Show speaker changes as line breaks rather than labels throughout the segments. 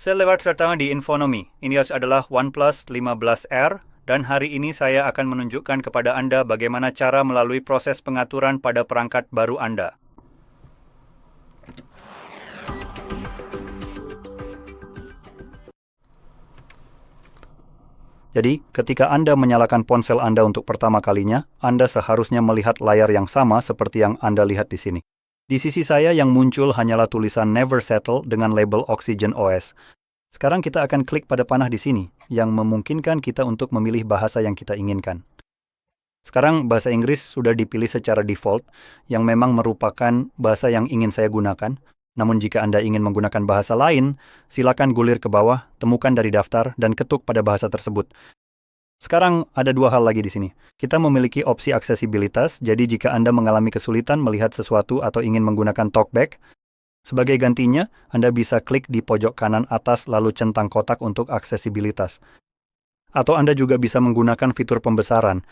Selamat datang di Infonomi. Ini adalah OnePlus 15R dan hari ini saya akan menunjukkan kepada Anda bagaimana cara melalui proses pengaturan pada perangkat baru Anda. Jadi, ketika Anda menyalakan ponsel Anda untuk pertama kalinya, Anda seharusnya melihat layar yang sama seperti yang Anda lihat di sini. Di sisi saya yang muncul hanyalah tulisan Never Settle dengan label Oxygen OS. Sekarang kita akan klik pada panah di sini, yang memungkinkan kita untuk memilih bahasa yang kita inginkan. Sekarang bahasa Inggris sudah dipilih secara default, yang memang merupakan bahasa yang ingin saya gunakan. Namun jika Anda ingin menggunakan bahasa lain, silakan gulir ke bawah, temukan dari daftar, dan ketuk pada bahasa tersebut. Sekarang ada dua hal lagi di sini. Kita memiliki opsi aksesibilitas, jadi jika Anda mengalami kesulitan melihat sesuatu atau ingin menggunakan talkback, sebagai gantinya, Anda bisa klik di pojok kanan atas lalu centang kotak untuk aksesibilitas. Atau Anda juga bisa menggunakan fitur pembesaran.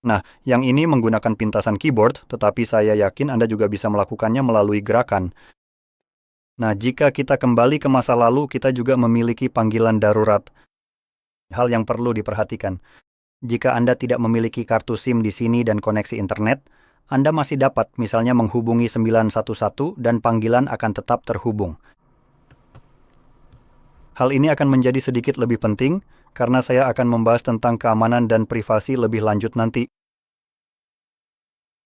Nah, yang ini menggunakan pintasan keyboard, tetapi saya yakin Anda juga bisa melakukannya melalui gerakan. Nah, jika kita kembali ke masa lalu, kita juga memiliki panggilan darurat. Hal yang perlu diperhatikan. Jika Anda tidak memiliki kartu SIM di sini dan koneksi internet, Anda masih dapat misalnya menghubungi 911 dan panggilan akan tetap terhubung. Hal ini akan menjadi sedikit lebih penting karena saya akan membahas tentang keamanan dan privasi lebih lanjut nanti.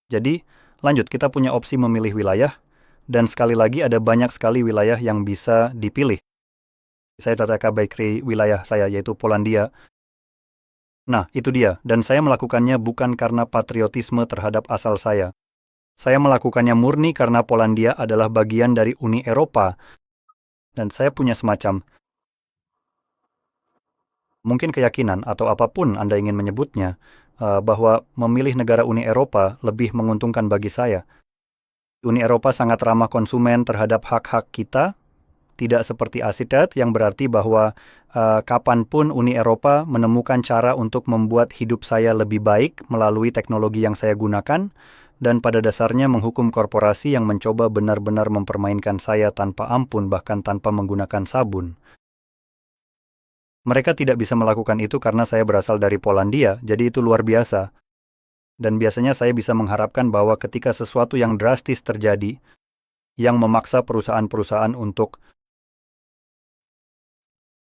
Jadi, lanjut, kita punya opsi memilih wilayah, dan sekali lagi ada banyak sekali wilayah yang bisa dipilih. Saya tata bakery wilayah saya, yaitu Polandia. Nah, itu dia, dan saya melakukannya bukan karena patriotisme terhadap asal saya. Saya melakukannya murni karena Polandia adalah bagian dari Uni Eropa, dan saya punya semacam mungkin keyakinan atau apapun Anda ingin menyebutnya, bahwa memilih negara Uni Eropa lebih menguntungkan bagi saya. Uni Eropa sangat ramah konsumen terhadap hak-hak kita, tidak seperti ASEAN yang berarti bahwa kapanpun Uni Eropa menemukan cara untuk membuat hidup saya lebih baik melalui teknologi yang saya gunakan, dan pada dasarnya menghukum korporasi yang mencoba benar-benar mempermainkan saya tanpa ampun bahkan tanpa menggunakan sabun. Mereka tidak bisa melakukan itu karena saya berasal dari Polandia, jadi itu luar biasa. Dan biasanya saya bisa mengharapkan bahwa ketika sesuatu yang drastis terjadi, yang memaksa perusahaan-perusahaan untuk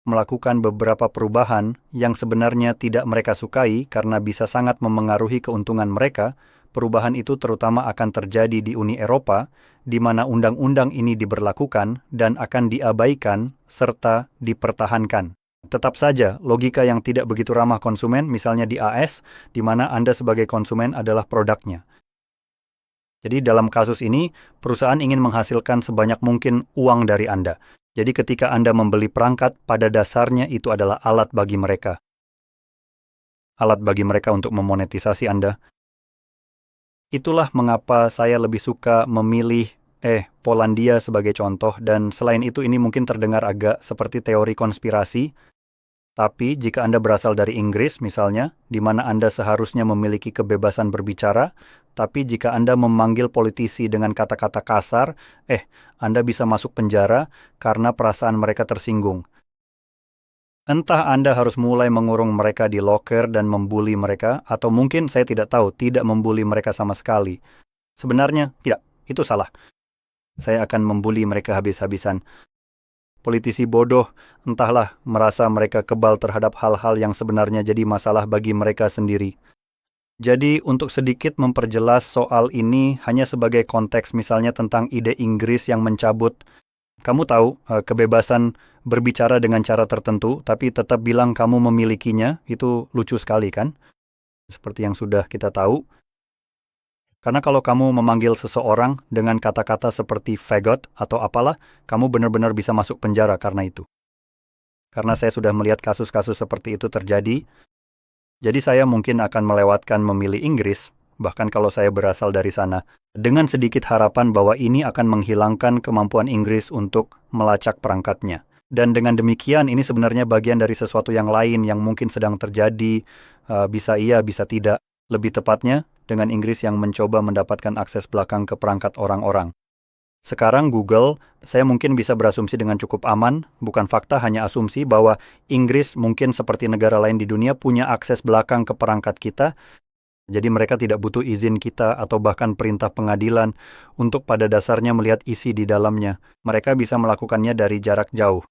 melakukan beberapa perubahan yang sebenarnya tidak mereka sukai karena bisa sangat memengaruhi keuntungan mereka, perubahan itu terutama akan terjadi di Uni Eropa, di mana undang-undang ini diberlakukan dan akan diabaikan serta dipertahankan. Tetap saja, logika yang tidak begitu ramah konsumen, misalnya di AS, di mana Anda sebagai konsumen adalah produknya. Jadi dalam kasus ini, perusahaan ingin menghasilkan sebanyak mungkin uang dari Anda. Jadi ketika Anda membeli perangkat, pada dasarnya itu adalah alat bagi mereka. Alat bagi mereka untuk memonetisasi Anda. Itulah mengapa saya lebih suka memilih Polandia sebagai contoh, dan selain itu ini mungkin terdengar agak seperti teori konspirasi. Tapi jika Anda berasal dari Inggris misalnya, di mana Anda seharusnya memiliki kebebasan berbicara, tapi jika Anda memanggil politisi dengan kata-kata kasar, Anda bisa masuk penjara karena perasaan mereka tersinggung. Entah Anda harus mulai mengurung mereka di loker dan membuli mereka, atau mungkin saya tidak tahu, tidak membuli mereka sama sekali. Sebenarnya, tidak, itu salah. Saya akan membuli mereka habis-habisan. Politisi bodoh, entahlah, merasa mereka kebal terhadap hal-hal yang sebenarnya jadi masalah bagi mereka sendiri. Jadi, untuk sedikit memperjelas soal ini, hanya sebagai konteks misalnya tentang ide Inggris yang mencabut, kamu tahu, kebebasan berbicara dengan cara tertentu, tapi tetap bilang kamu memilikinya, itu lucu sekali kan? Seperti yang sudah kita tahu. Karena kalau kamu memanggil seseorang dengan kata-kata seperti faggot atau apalah, kamu benar-benar bisa masuk penjara karena itu. Karena saya sudah melihat kasus-kasus seperti itu terjadi, jadi saya mungkin akan melewatkan memilih Inggris, bahkan kalau saya berasal dari sana, dengan sedikit harapan bahwa ini akan menghilangkan kemampuan Inggris untuk melacak perangkatnya. Dan dengan demikian, ini sebenarnya bagian dari sesuatu yang lain yang mungkin sedang terjadi, bisa iya, bisa tidak. Lebih tepatnya, dengan Inggris yang mencoba mendapatkan akses belakang ke perangkat orang-orang. Sekarang Google, saya mungkin bisa berasumsi dengan cukup aman, bukan fakta, hanya asumsi bahwa Inggris mungkin seperti negara lain di dunia punya akses belakang ke perangkat kita, jadi mereka tidak butuh izin kita atau bahkan perintah pengadilan untuk pada dasarnya melihat isi di dalamnya. Mereka bisa melakukannya dari jarak jauh.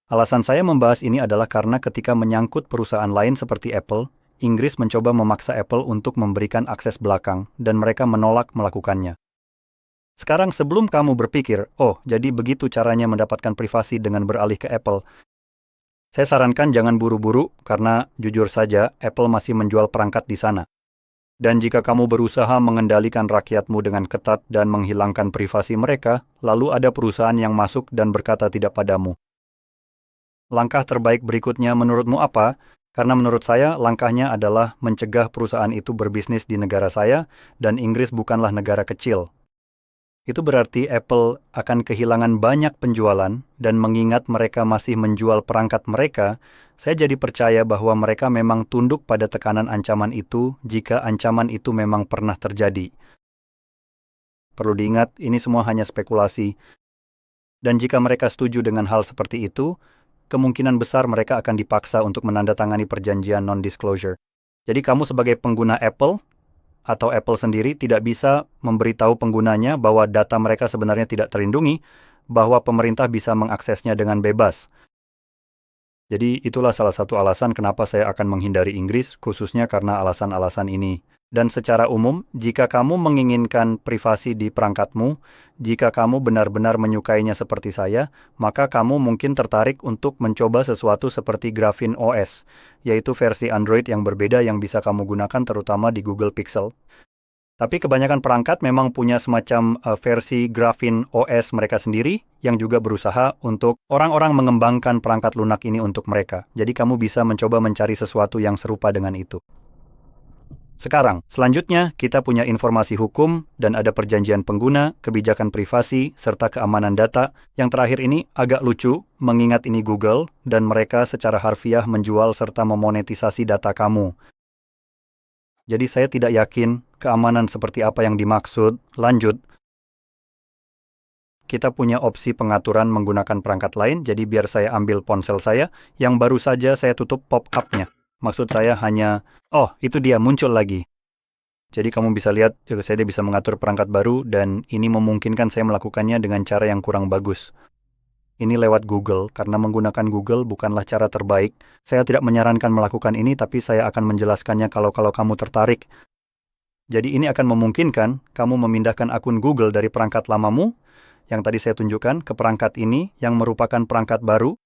Alasan saya membahas ini adalah karena ketika menyangkut perusahaan lain seperti Apple, Inggris mencoba memaksa Apple untuk memberikan akses belakang, dan mereka menolak melakukannya. Sekarang sebelum kamu berpikir, oh jadi begitu caranya mendapatkan privasi dengan beralih ke Apple, saya sarankan jangan buru-buru karena jujur saja Apple masih menjual perangkat di sana. Dan jika kamu berusaha mengendalikan rakyatmu dengan ketat dan menghilangkan privasi mereka, lalu ada perusahaan yang masuk dan berkata tidak padamu. Langkah terbaik berikutnya menurutmu apa? Karena menurut saya langkahnya adalah mencegah perusahaan itu berbisnis di negara saya, dan Inggris bukanlah negara kecil. Itu berarti Apple akan kehilangan banyak penjualan, dan mengingat mereka masih menjual perangkat mereka, saya jadi percaya bahwa mereka memang tunduk pada tekanan ancaman itu jika ancaman itu memang pernah terjadi. Perlu diingat, ini semua hanya spekulasi. Dan jika mereka setuju dengan hal seperti itu, kemungkinan besar mereka akan dipaksa untuk menandatangani perjanjian non-disclosure. Jadi kamu sebagai pengguna Apple, atau Apple sendiri tidak bisa memberitahu penggunanya bahwa data mereka sebenarnya tidak terlindungi, bahwa pemerintah bisa mengaksesnya dengan bebas. Jadi itulah salah satu alasan kenapa saya akan menghindari Inggris, khususnya karena alasan-alasan ini. Dan secara umum, jika kamu menginginkan privasi di perangkatmu, jika kamu benar-benar menyukainya seperti saya, maka kamu mungkin tertarik untuk mencoba sesuatu seperti Graphene OS, yaitu versi Android yang berbeda yang bisa kamu gunakan terutama di Google Pixel. Tapi kebanyakan perangkat memang punya semacam versi Graphene OS mereka sendiri yang juga berusaha untuk orang-orang mengembangkan perangkat lunak ini untuk mereka. Jadi kamu bisa mencoba mencari sesuatu yang serupa dengan itu. Sekarang, selanjutnya kita punya informasi hukum dan ada perjanjian pengguna, kebijakan privasi, serta keamanan data. Yang terakhir ini agak lucu, mengingat ini Google dan mereka secara harfiah menjual serta memonetisasi data kamu. Jadi saya tidak yakin keamanan seperti apa yang dimaksud. Lanjut, kita punya opsi pengaturan menggunakan perangkat lain, jadi biar saya ambil ponsel saya, yang baru saja saya tutup pop-up-nya. Maksud saya hanya, oh itu dia muncul lagi. Jadi kamu bisa lihat, saya bisa mengatur perangkat baru dan ini memungkinkan saya melakukannya dengan cara yang kurang bagus. Ini lewat Google, karena menggunakan Google bukanlah cara terbaik. Saya tidak menyarankan melakukan ini, tapi saya akan menjelaskannya kalau kamu tertarik. Jadi ini akan memungkinkan kamu memindahkan akun Google dari perangkat lamamu, yang tadi saya tunjukkan, ke perangkat ini yang merupakan perangkat baru.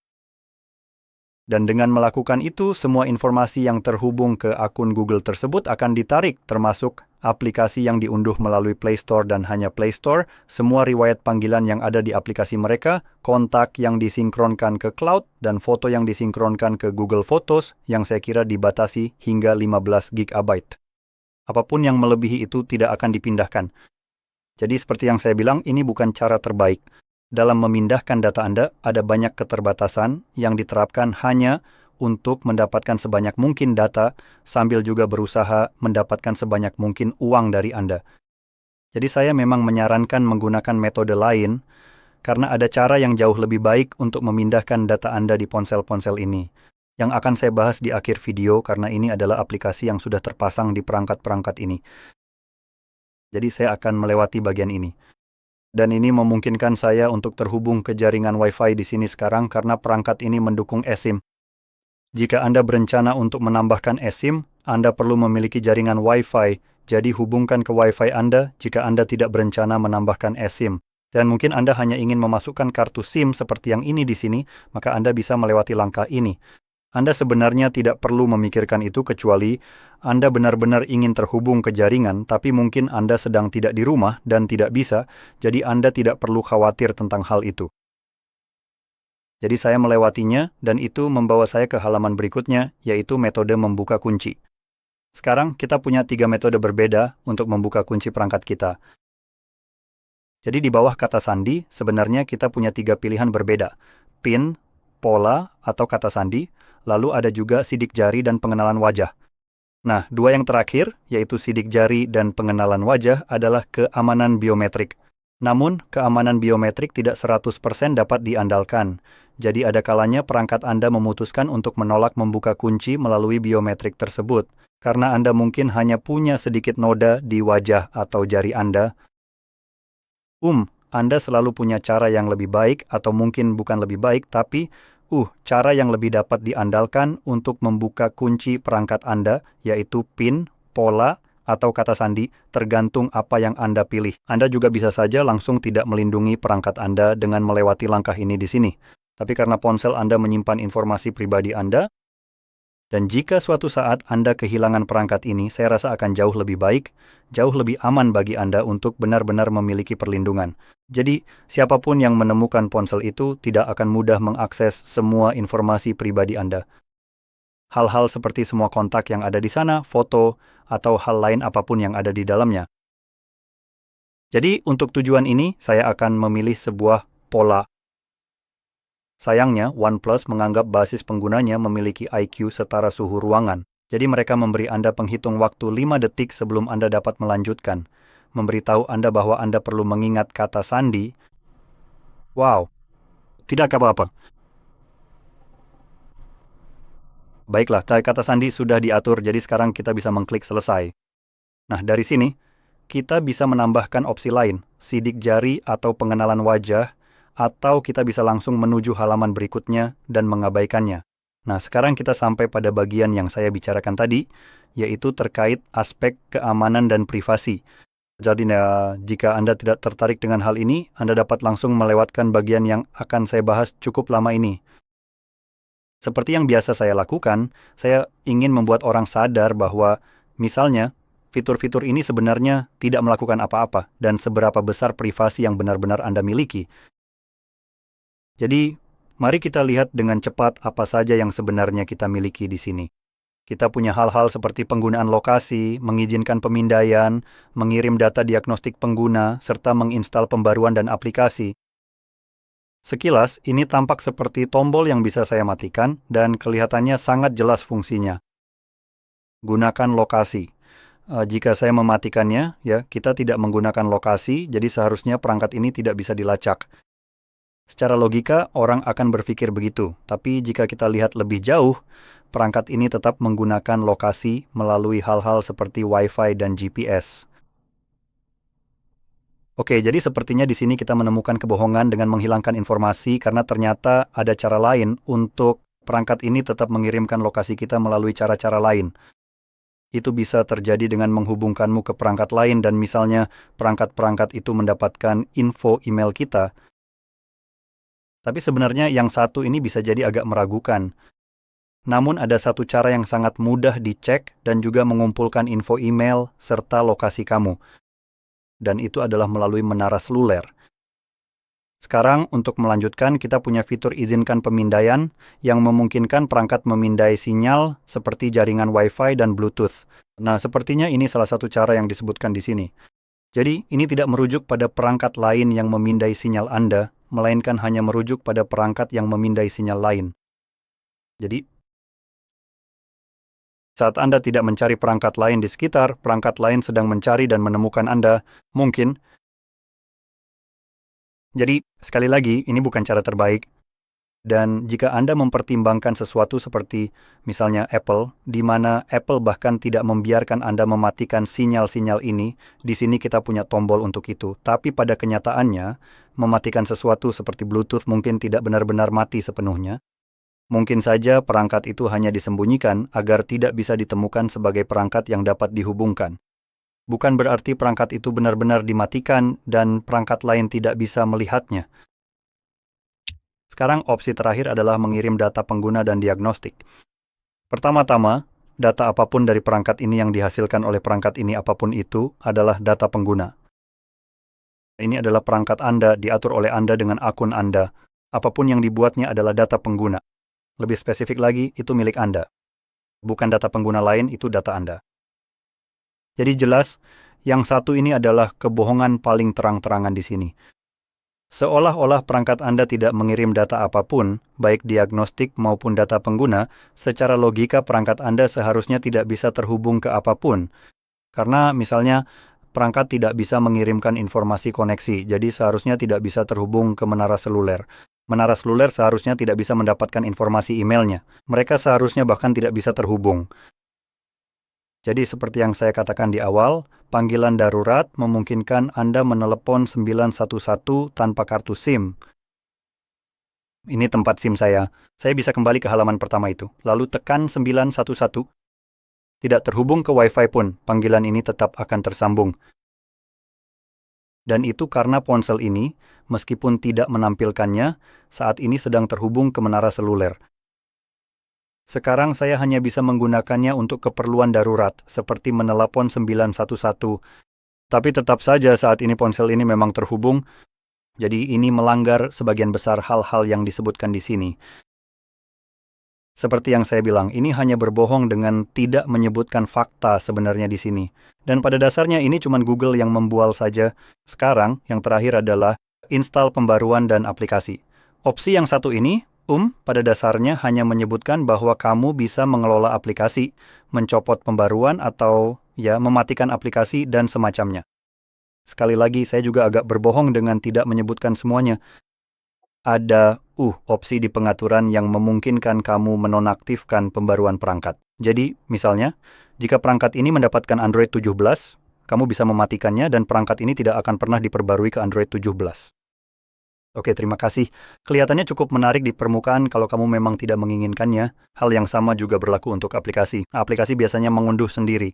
Dan dengan melakukan itu, semua informasi yang terhubung ke akun Google tersebut akan ditarik, termasuk aplikasi yang diunduh melalui Play Store dan hanya Play Store, semua riwayat panggilan yang ada di aplikasi mereka, kontak yang disinkronkan ke cloud, dan foto yang disinkronkan ke Google Photos yang saya kira dibatasi hingga 15 GB. Apapun yang melebihi itu tidak akan dipindahkan. Jadi seperti yang saya bilang, ini bukan cara terbaik. Dalam memindahkan data Anda, ada banyak keterbatasan yang diterapkan hanya untuk mendapatkan sebanyak mungkin data sambil juga berusaha mendapatkan sebanyak mungkin uang dari Anda. Jadi saya memang menyarankan menggunakan metode lain karena ada cara yang jauh lebih baik untuk memindahkan data Anda di ponsel-ponsel ini. Yang akan saya bahas di akhir video karena ini adalah aplikasi yang sudah terpasang di perangkat-perangkat ini. Jadi saya akan melewati bagian ini. Dan ini memungkinkan saya untuk terhubung ke jaringan Wi-Fi di sini sekarang karena perangkat ini mendukung eSIM. Jika Anda berencana untuk menambahkan eSIM, Anda perlu memiliki jaringan Wi-Fi, jadi hubungkan ke Wi-Fi Anda jika Anda tidak berencana menambahkan eSIM. Dan mungkin Anda hanya ingin memasukkan kartu SIM seperti yang ini di sini, maka Anda bisa melewati langkah ini. Anda sebenarnya tidak perlu memikirkan itu kecuali Anda benar-benar ingin terhubung ke jaringan, tapi mungkin Anda sedang tidak di rumah dan tidak bisa, jadi Anda tidak perlu khawatir tentang hal itu. Jadi saya melewatinya, dan itu membawa saya ke halaman berikutnya, yaitu metode membuka kunci. Sekarang kita punya 3 metode berbeda untuk membuka kunci perangkat kita. Jadi di bawah kata sandi, sebenarnya kita punya 3 pilihan berbeda. PIN, pola, atau kata sandi, lalu ada juga sidik jari dan pengenalan wajah. Nah, 2 yang terakhir, yaitu sidik jari dan pengenalan wajah, adalah keamanan biometrik. Namun, keamanan biometrik tidak 100% dapat diandalkan. Jadi ada kalanya perangkat Anda memutuskan untuk menolak membuka kunci melalui biometrik tersebut, karena Anda mungkin hanya punya sedikit noda di wajah atau jari Anda. Anda selalu punya cara yang lebih baik, atau mungkin bukan lebih baik, tapi cara yang lebih dapat diandalkan untuk membuka kunci perangkat Anda, yaitu PIN, pola, atau kata sandi, tergantung apa yang Anda pilih. Anda juga bisa saja langsung tidak melindungi perangkat Anda dengan melewati langkah ini di sini. Tapi karena ponsel Anda menyimpan informasi pribadi Anda, dan jika suatu saat Anda kehilangan perangkat ini, saya rasa akan jauh lebih baik, jauh lebih aman bagi Anda untuk benar-benar memiliki perlindungan. Jadi, siapapun yang menemukan ponsel itu tidak akan mudah mengakses semua informasi pribadi Anda. Hal-hal seperti semua kontak yang ada di sana, foto, atau hal lain apapun yang ada di dalamnya. Jadi, untuk tujuan ini, saya akan memilih sebuah pola. Sayangnya, OnePlus menganggap basis penggunanya memiliki IQ setara suhu ruangan. Jadi mereka memberi Anda penghitung waktu 5 detik sebelum Anda dapat melanjutkan. Memberitahu Anda bahwa Anda perlu mengingat kata sandi. Wow, tidak apa-apa. Baiklah, kata sandi sudah diatur, jadi sekarang kita bisa mengklik selesai. Nah, dari sini, kita bisa menambahkan opsi lain, sidik jari atau pengenalan wajah, atau kita bisa langsung menuju halaman berikutnya dan mengabaikannya. Nah, sekarang kita sampai pada bagian yang saya bicarakan tadi, yaitu terkait aspek keamanan dan privasi. Jadi, jika Anda tidak tertarik dengan hal ini, Anda dapat langsung melewatkan bagian yang akan saya bahas cukup lama ini. Seperti yang biasa saya lakukan, saya ingin membuat orang sadar bahwa, misalnya, fitur-fitur ini sebenarnya tidak melakukan apa-apa dan seberapa besar privasi yang benar-benar Anda miliki. Jadi, mari kita lihat dengan cepat apa saja yang sebenarnya kita miliki di sini. Kita punya hal-hal seperti penggunaan lokasi, mengizinkan pemindaian, mengirim data diagnostik pengguna, serta menginstal pembaruan dan aplikasi. Sekilas, ini tampak seperti tombol yang bisa saya matikan dan kelihatannya sangat jelas fungsinya. Gunakan lokasi. Jika saya mematikannya, kita tidak menggunakan lokasi, jadi seharusnya perangkat ini tidak bisa dilacak. Secara logika, orang akan berpikir begitu, tapi jika kita lihat lebih jauh, perangkat ini tetap menggunakan lokasi melalui hal-hal seperti Wi-Fi dan GPS. Oke, jadi sepertinya di sini kita menemukan kebohongan dengan menghilangkan informasi karena ternyata ada cara lain untuk perangkat ini tetap mengirimkan lokasi kita melalui cara-cara lain. Itu bisa terjadi dengan menghubungkanmu ke perangkat lain dan misalnya perangkat-perangkat itu mendapatkan info email kita. Tapi sebenarnya yang satu ini bisa jadi agak meragukan. Namun ada satu cara yang sangat mudah dicek dan juga mengumpulkan info email serta lokasi kamu. Dan itu adalah melalui menara seluler. Sekarang, untuk melanjutkan, kita punya fitur izinkan pemindaian yang memungkinkan perangkat memindai sinyal seperti jaringan Wi-Fi dan Bluetooth. Nah, sepertinya ini salah satu cara yang disebutkan di sini. Jadi, ini tidak merujuk pada perangkat lain yang memindai sinyal Anda, melainkan hanya merujuk pada perangkat yang memindai sinyal lain. Jadi, saat Anda tidak mencari perangkat lain di sekitar, perangkat lain sedang mencari dan menemukan Anda, mungkin. Jadi, sekali lagi, ini bukan cara terbaik. Dan jika Anda mempertimbangkan sesuatu seperti misalnya Apple, di mana Apple bahkan tidak membiarkan Anda mematikan sinyal-sinyal ini, di sini kita punya tombol untuk itu. Tapi pada kenyataannya, mematikan sesuatu seperti Bluetooth mungkin tidak benar-benar mati sepenuhnya. Mungkin saja perangkat itu hanya disembunyikan agar tidak bisa ditemukan sebagai perangkat yang dapat dihubungkan. Bukan berarti perangkat itu benar-benar dimatikan dan perangkat lain tidak bisa melihatnya. Sekarang opsi terakhir adalah mengirim data pengguna dan diagnostik. Pertama-tama, data apapun dari perangkat ini yang dihasilkan oleh perangkat ini apapun itu adalah data pengguna. Ini adalah perangkat Anda diatur oleh Anda dengan akun Anda. Apapun yang dibuatnya adalah data pengguna. Lebih spesifik lagi, itu milik Anda. Bukan data pengguna lain, itu data Anda. Jadi jelas, yang satu ini adalah kebohongan paling terang-terangan di sini. Seolah-olah perangkat Anda tidak mengirim data apapun, baik diagnostik maupun data pengguna, secara logika perangkat Anda seharusnya tidak bisa terhubung ke apapun. Karena misalnya, perangkat tidak bisa mengirimkan informasi koneksi, jadi seharusnya tidak bisa terhubung ke menara seluler. Menara seluler seharusnya tidak bisa mendapatkan informasi emailnya. Mereka seharusnya bahkan tidak bisa terhubung. Jadi seperti yang saya katakan di awal, panggilan darurat memungkinkan Anda menelepon 911 tanpa kartu SIM. Ini tempat SIM saya. Saya bisa kembali ke halaman pertama itu. Lalu tekan 911. Tidak terhubung ke Wi-Fi pun, panggilan ini tetap akan tersambung. Dan itu karena ponsel ini, meskipun tidak menampilkannya, saat ini sedang terhubung ke menara seluler. Sekarang saya hanya bisa menggunakannya untuk keperluan darurat, seperti menelepon 911. Tapi tetap saja saat ini ponsel ini memang terhubung, jadi ini melanggar sebagian besar hal-hal yang disebutkan di sini. Seperti yang saya bilang, ini hanya berbohong dengan tidak menyebutkan fakta sebenarnya di sini. Dan pada dasarnya ini cuma Google yang membual saja. Sekarang, yang terakhir adalah install pembaruan dan aplikasi. Opsi yang satu ini, pada dasarnya hanya menyebutkan bahwa kamu bisa mengelola aplikasi, mencopot pembaruan atau mematikan aplikasi dan semacamnya. Sekali lagi, saya juga agak berbohong dengan tidak menyebutkan semuanya. Ada opsi di pengaturan yang memungkinkan kamu menonaktifkan pembaruan perangkat. Jadi, misalnya, jika perangkat ini mendapatkan Android 17, kamu bisa mematikannya dan perangkat ini tidak akan pernah diperbarui ke Android 17. Oke, terima kasih. Kelihatannya cukup menarik di permukaan kalau kamu memang tidak menginginkannya. Hal yang sama juga berlaku untuk aplikasi. Aplikasi biasanya mengunduh sendiri.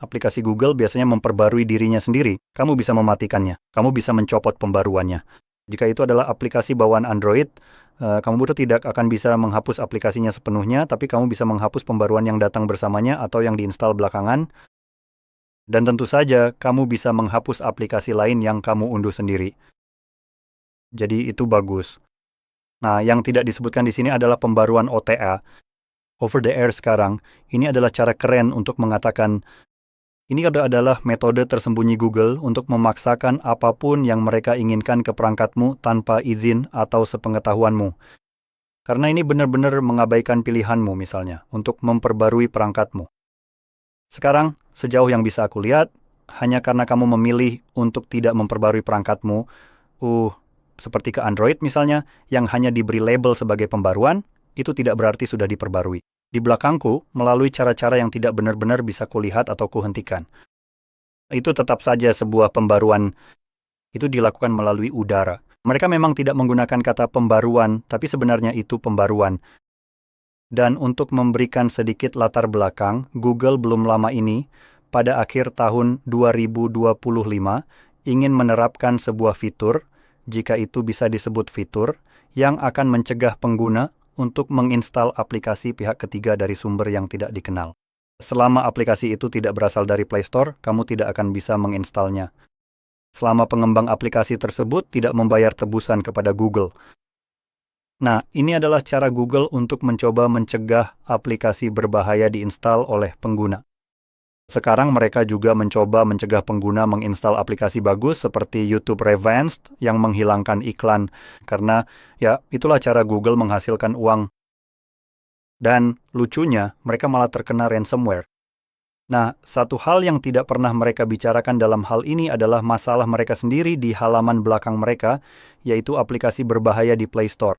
Aplikasi Google biasanya memperbarui dirinya sendiri. Kamu bisa mematikannya. Kamu bisa mencopot pembaruannya. Jika itu adalah aplikasi bawaan Android, kamu tidak akan bisa menghapus aplikasinya sepenuhnya, tapi kamu bisa menghapus pembaruan yang datang bersamanya atau yang diinstal belakangan. Dan tentu saja, kamu bisa menghapus aplikasi lain yang kamu unduh sendiri. Jadi itu bagus. Nah, yang tidak disebutkan di sini adalah pembaruan OTA. Over the air sekarang, ini adalah cara keren untuk mengatakan, ini adalah metode tersembunyi Google untuk memaksakan apapun yang mereka inginkan ke perangkatmu tanpa izin atau sepengetahuanmu. Karena ini benar-benar mengabaikan pilihanmu misalnya, untuk memperbarui perangkatmu. Sekarang, sejauh yang bisa aku lihat, hanya karena kamu memilih untuk tidak memperbarui perangkatmu, seperti ke Android misalnya, yang hanya diberi label sebagai pembaruan, itu tidak berarti sudah diperbarui. Di belakangku, melalui cara-cara yang tidak benar-benar bisa kulihat atau kuhentikan. Itu tetap saja sebuah pembaruan. Itu dilakukan melalui udara. Mereka memang tidak menggunakan kata pembaruan, tapi sebenarnya itu pembaruan. Dan untuk memberikan sedikit latar belakang, Google belum lama ini, pada akhir tahun 2025, ingin menerapkan sebuah fitur, jika itu bisa disebut fitur, yang akan mencegah pengguna untuk menginstal aplikasi pihak ketiga dari sumber yang tidak dikenal. Selama aplikasi itu tidak berasal dari Play Store, kamu tidak akan bisa menginstalnya. Selama pengembang aplikasi tersebut tidak membayar tebusan kepada Google. Nah, ini adalah cara Google untuk mencoba mencegah aplikasi berbahaya diinstal oleh pengguna. Sekarang mereka juga mencoba mencegah pengguna menginstal aplikasi bagus seperti YouTube Revanced yang menghilangkan iklan, karena itulah cara Google menghasilkan uang. Dan lucunya, mereka malah terkena ransomware. Nah, satu hal yang tidak pernah mereka bicarakan dalam hal ini adalah masalah mereka sendiri di halaman belakang mereka, yaitu aplikasi berbahaya di Play Store.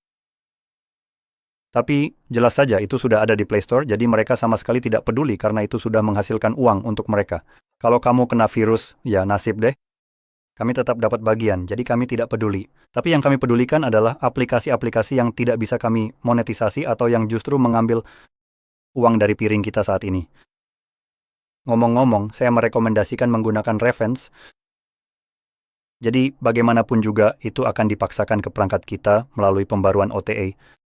Tapi jelas saja itu sudah ada di Play Store, jadi mereka sama sekali tidak peduli karena itu sudah menghasilkan uang untuk mereka. Kalau kamu kena virus, ya nasib deh. Kami tetap dapat bagian, jadi kami tidak peduli. Tapi yang kami pedulikan adalah aplikasi-aplikasi yang tidak bisa kami monetisasi atau yang justru mengambil uang dari piring kita saat ini. Ngomong-ngomong, saya merekomendasikan menggunakan Revance. Jadi bagaimanapun juga itu akan dipaksakan ke perangkat kita melalui pembaruan OTA.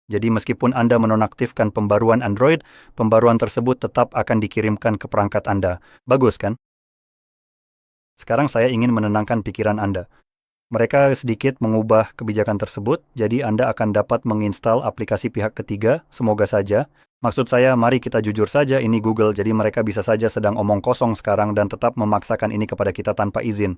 Jadi meskipun Anda menonaktifkan pembaruan Android, pembaruan tersebut tetap akan dikirimkan ke perangkat Anda. Bagus kan? Sekarang saya ingin menenangkan pikiran Anda. Mereka sedikit mengubah kebijakan tersebut, jadi Anda akan dapat menginstal aplikasi pihak ketiga, semoga saja. Maksud saya, mari kita jujur saja, ini Google, jadi mereka bisa saja sedang omong kosong sekarang dan tetap memaksakan ini kepada kita tanpa izin.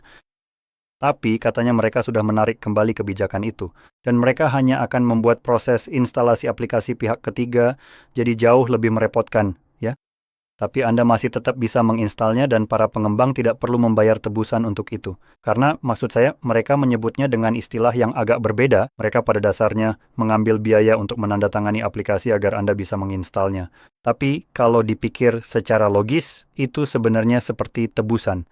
Tapi katanya mereka sudah menarik kembali kebijakan itu. Dan mereka hanya akan membuat proses instalasi aplikasi pihak ketiga jadi jauh lebih merepotkan, ya. Tapi Anda masih tetap bisa menginstalnya dan para pengembang tidak perlu membayar tebusan untuk itu. Karena maksud saya mereka menyebutnya dengan istilah yang agak berbeda. Mereka pada dasarnya mengambil biaya untuk menandatangani aplikasi agar Anda bisa menginstalnya. Tapi kalau dipikir secara logis, itu sebenarnya seperti tebusan.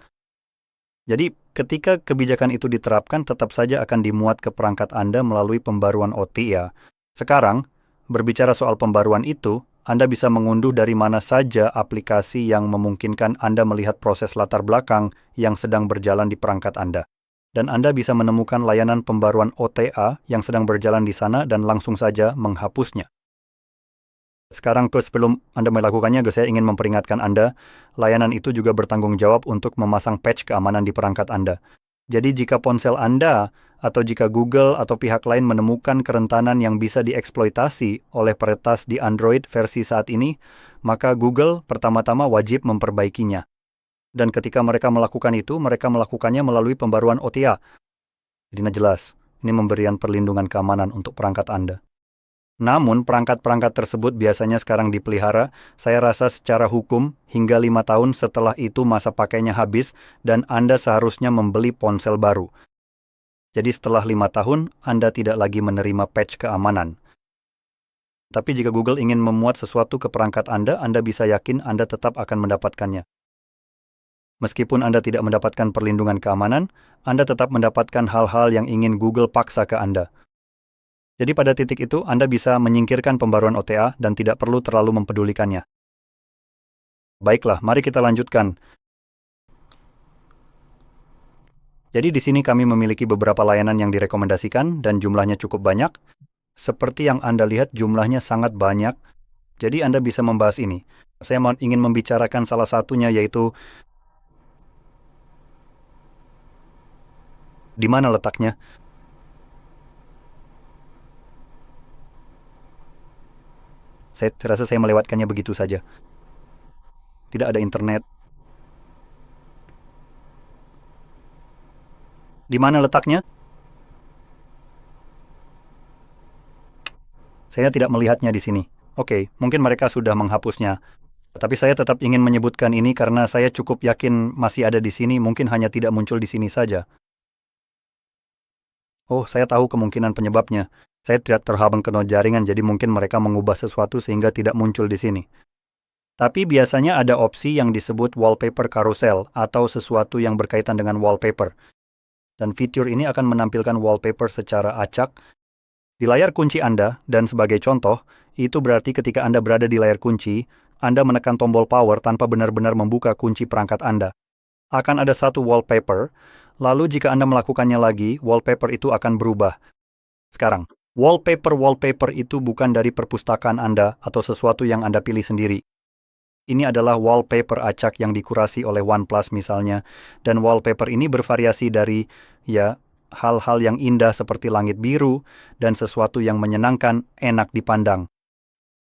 Jadi ketika kebijakan itu diterapkan tetap saja akan dimuat ke perangkat Anda melalui pembaruan OT ya. Sekarang, berbicara soal pembaruan itu, Anda bisa mengunduh dari mana saja aplikasi yang memungkinkan Anda melihat proses latar belakang yang sedang berjalan di perangkat Anda. Dan Anda bisa menemukan layanan pembaruan OTA yang sedang berjalan di sana dan langsung saja menghapusnya. Sekarang sebelum Anda melakukannya, saya ingin memperingatkan Anda, layanan itu juga bertanggung jawab untuk memasang patch keamanan di perangkat Anda. Jadi jika ponsel Anda atau jika Google atau pihak lain menemukan kerentanan yang bisa dieksploitasi oleh peretas di Android versi saat ini, maka Google pertama-tama wajib memperbaikinya. Dan ketika mereka melakukan itu, mereka melakukannya melalui pembaruan OTA. Jadi jelas, ini memberikan perlindungan keamanan untuk perangkat Anda. Namun, perangkat-perangkat tersebut biasanya sekarang dipelihara, saya rasa secara hukum, hingga 5 tahun setelah itu masa pakainya habis, dan Anda seharusnya membeli ponsel baru. Jadi setelah 5 tahun, Anda tidak lagi menerima patch keamanan. Tapi jika Google ingin memuat sesuatu ke perangkat Anda bisa yakin Anda tetap akan mendapatkannya. Meskipun Anda tidak mendapatkan perlindungan keamanan, Anda tetap mendapatkan hal-hal yang ingin Google paksa ke Anda. Jadi pada titik itu, Anda bisa menyingkirkan pembaruan OTA dan tidak perlu terlalu mempedulikannya. Baiklah, mari kita lanjutkan. Jadi di sini kami memiliki beberapa layanan yang direkomendasikan dan jumlahnya cukup banyak. Seperti yang Anda lihat, jumlahnya sangat banyak. Jadi Anda bisa membahas ini. Saya ingin membicarakan salah satunya, yaitu di mana letaknya. Saya rasa saya melewatkannya begitu saja. Tidak ada internet. Di mana letaknya? Saya tidak melihatnya di sini. Oke, mungkin mereka sudah menghapusnya. Tapi saya tetap ingin menyebutkan ini karena saya cukup yakin masih ada di sini, mungkin hanya tidak muncul di sini saja. Oh, saya tahu kemungkinan penyebabnya. Saya tidak terhubung ke jaringan, jadi mungkin mereka mengubah sesuatu sehingga tidak muncul di sini. Tapi biasanya ada opsi yang disebut wallpaper carousel atau sesuatu yang berkaitan dengan wallpaper. Dan fitur ini akan menampilkan wallpaper secara acak di layar kunci Anda, dan sebagai contoh, itu berarti ketika Anda berada di layar kunci, Anda menekan tombol power tanpa benar-benar membuka kunci perangkat Anda. Akan ada satu wallpaper, lalu jika Anda melakukannya lagi, wallpaper itu akan berubah. Sekarang, wallpaper itu bukan dari perpustakaan Anda atau sesuatu yang Anda pilih sendiri. Ini adalah wallpaper acak yang dikurasi oleh OnePlus misalnya, dan wallpaper ini bervariasi dari, hal-hal yang indah seperti langit biru, dan sesuatu yang menyenangkan, enak dipandang.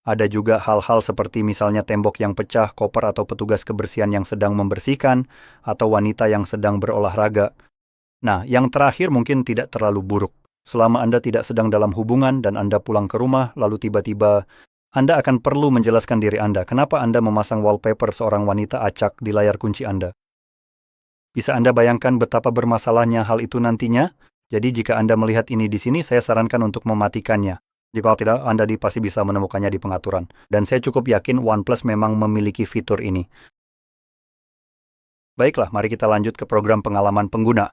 Ada juga hal-hal seperti misalnya tembok yang pecah, koper atau petugas kebersihan yang sedang membersihkan, atau wanita yang sedang berolahraga. Nah, yang terakhir mungkin tidak terlalu buruk. Selama Anda tidak sedang dalam hubungan dan Anda pulang ke rumah, lalu tiba-tiba Anda akan perlu menjelaskan diri Anda kenapa Anda memasang wallpaper seorang wanita acak di layar kunci Anda. Bisa Anda bayangkan betapa bermasalahnya hal itu nantinya? Jadi jika Anda melihat ini di sini, saya sarankan untuk mematikannya. Jika tidak, Anda pasti bisa menemukannya di pengaturan. Dan saya cukup yakin OnePlus memang memiliki fitur ini. Baiklah, mari kita lanjut ke program pengalaman pengguna.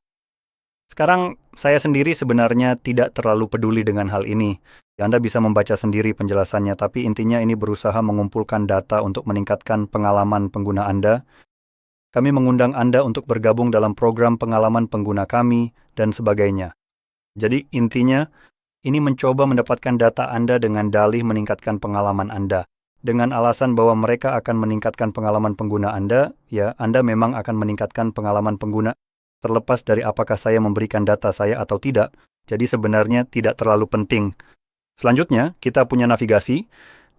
Sekarang, saya sendiri sebenarnya tidak terlalu peduli dengan hal ini. Anda bisa membaca sendiri penjelasannya, tapi intinya ini berusaha mengumpulkan data untuk meningkatkan pengalaman pengguna Anda. Kami mengundang Anda untuk bergabung dalam program pengalaman pengguna kami, dan sebagainya. Jadi intinya, ini mencoba mendapatkan data Anda dengan dalih meningkatkan pengalaman Anda. Dengan alasan bahwa mereka akan meningkatkan pengalaman pengguna Anda, Anda memang akan meningkatkan pengalaman pengguna, terlepas dari apakah saya memberikan data saya atau tidak. Jadi sebenarnya tidak terlalu penting. Selanjutnya, kita punya navigasi,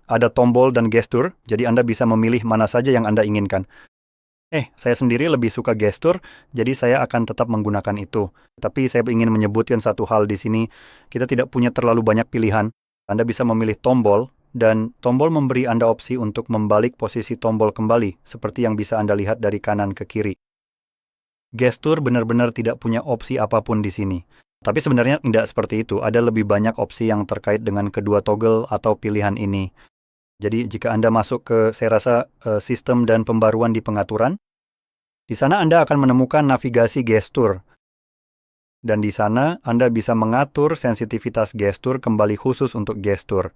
ada tombol dan gestur, jadi Anda bisa memilih mana saja yang Anda inginkan. Saya sendiri lebih suka gestur, jadi saya akan tetap menggunakan itu. Tapi saya ingin menyebutkan satu hal di sini, kita tidak punya terlalu banyak pilihan. Anda bisa memilih tombol dan tombol memberi Anda opsi untuk membalik posisi tombol kembali, seperti yang bisa Anda lihat dari kanan ke kiri. Gestur benar-benar tidak punya opsi apapun di sini. Tapi sebenarnya tidak seperti itu, ada lebih banyak opsi yang terkait dengan kedua toggle atau pilihan ini. Jadi jika Anda masuk ke, saya rasa, sistem dan pembaruan di pengaturan, di sana Anda akan menemukan navigasi gestur. Dan di sana Anda bisa mengatur sensitivitas gestur kembali khusus untuk gestur.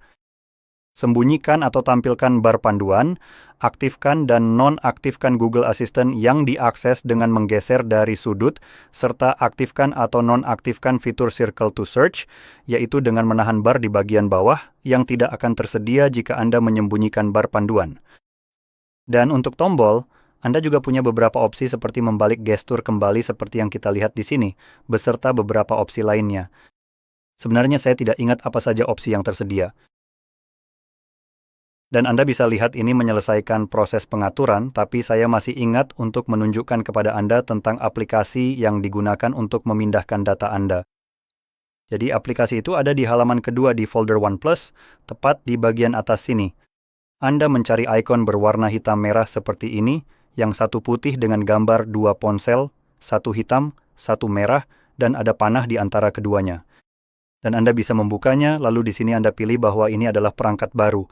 Sembunyikan atau tampilkan bar panduan, aktifkan dan nonaktifkan Google Assistant yang diakses dengan menggeser dari sudut, serta aktifkan atau nonaktifkan fitur Circle to Search, yaitu dengan menahan bar di bagian bawah yang tidak akan tersedia jika Anda menyembunyikan bar panduan. Dan untuk tombol, Anda juga punya beberapa opsi seperti membalik gestur kembali seperti yang kita lihat di sini, beserta beberapa opsi lainnya. Sebenarnya saya tidak ingat apa saja opsi yang tersedia. Dan Anda bisa lihat ini menyelesaikan proses pengaturan, tapi saya masih ingat untuk menunjukkan kepada Anda tentang aplikasi yang digunakan untuk memindahkan data Anda. Jadi aplikasi itu ada di halaman kedua di folder OnePlus, tepat di bagian atas sini. Anda mencari ikon berwarna hitam merah seperti ini, yang satu putih dengan gambar dua ponsel, satu hitam, satu merah, dan ada panah di antara keduanya. Dan Anda bisa membukanya, lalu di sini Anda pilih bahwa ini adalah perangkat baru.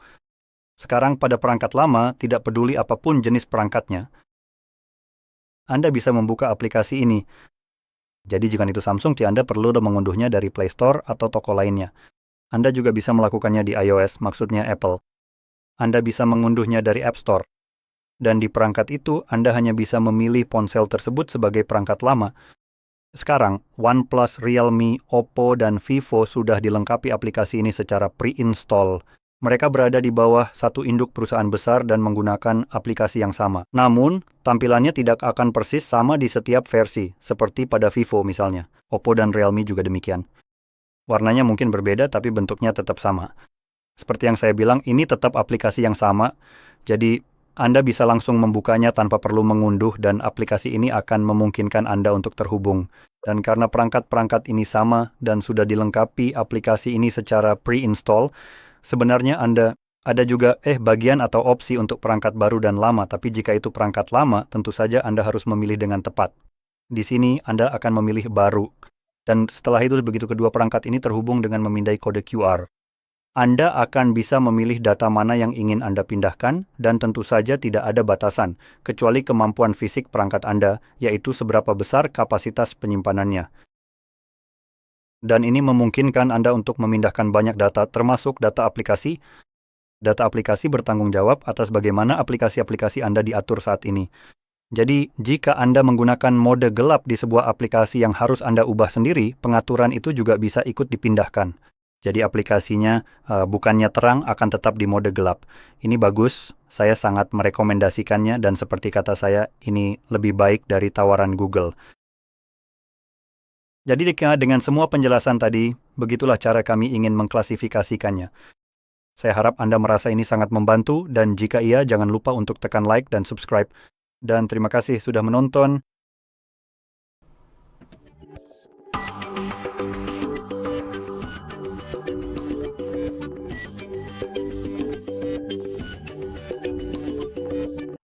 Sekarang pada perangkat lama, tidak peduli apapun jenis perangkatnya, Anda bisa membuka aplikasi ini. Jadi jika itu Samsung, Anda perlu mengunduhnya dari Play Store atau toko lainnya. Anda juga bisa melakukannya di iOS, maksudnya Apple. Anda bisa mengunduhnya dari App Store. Dan di perangkat itu, Anda hanya bisa memilih ponsel tersebut sebagai perangkat lama. Sekarang, OnePlus, Realme, Oppo, dan Vivo sudah dilengkapi aplikasi ini secara pre-install. Mereka berada di bawah satu induk perusahaan besar dan menggunakan aplikasi yang sama. Namun, tampilannya tidak akan persis sama di setiap versi, seperti pada Vivo misalnya. Oppo dan Realme juga demikian. Warnanya mungkin berbeda, tapi bentuknya tetap sama. Seperti yang saya bilang, ini tetap aplikasi yang sama, jadi Anda bisa langsung membukanya tanpa perlu mengunduh, dan aplikasi ini akan memungkinkan Anda untuk terhubung. Dan karena perangkat-perangkat ini sama dan sudah dilengkapi aplikasi ini secara pre-install, sebenarnya Anda ada juga bagian atau opsi untuk perangkat baru dan lama, tapi jika itu perangkat lama, tentu saja Anda harus memilih dengan tepat. Di sini Anda akan memilih baru, dan setelah itu begitu kedua perangkat ini terhubung dengan memindai kode QR. Anda akan bisa memilih data mana yang ingin Anda pindahkan, dan tentu saja tidak ada batasan, kecuali kemampuan fisik perangkat Anda, yaitu seberapa besar kapasitas penyimpanannya. Dan ini memungkinkan Anda untuk memindahkan banyak data, termasuk data aplikasi. Data aplikasi bertanggung jawab atas bagaimana aplikasi-aplikasi Anda diatur saat ini. Jadi, jika Anda menggunakan mode gelap di sebuah aplikasi yang harus Anda ubah sendiri, pengaturan itu juga bisa ikut dipindahkan. Jadi aplikasinya bukannya terang, akan tetap di mode gelap. Ini bagus, saya sangat merekomendasikannya, dan seperti kata saya, ini lebih baik dari tawaran Google. Jadi dengan semua penjelasan tadi, begitulah cara kami ingin mengklasifikasikannya. Saya harap Anda merasa ini sangat membantu, dan jika iya, jangan lupa untuk tekan like dan subscribe. Dan terima kasih sudah menonton.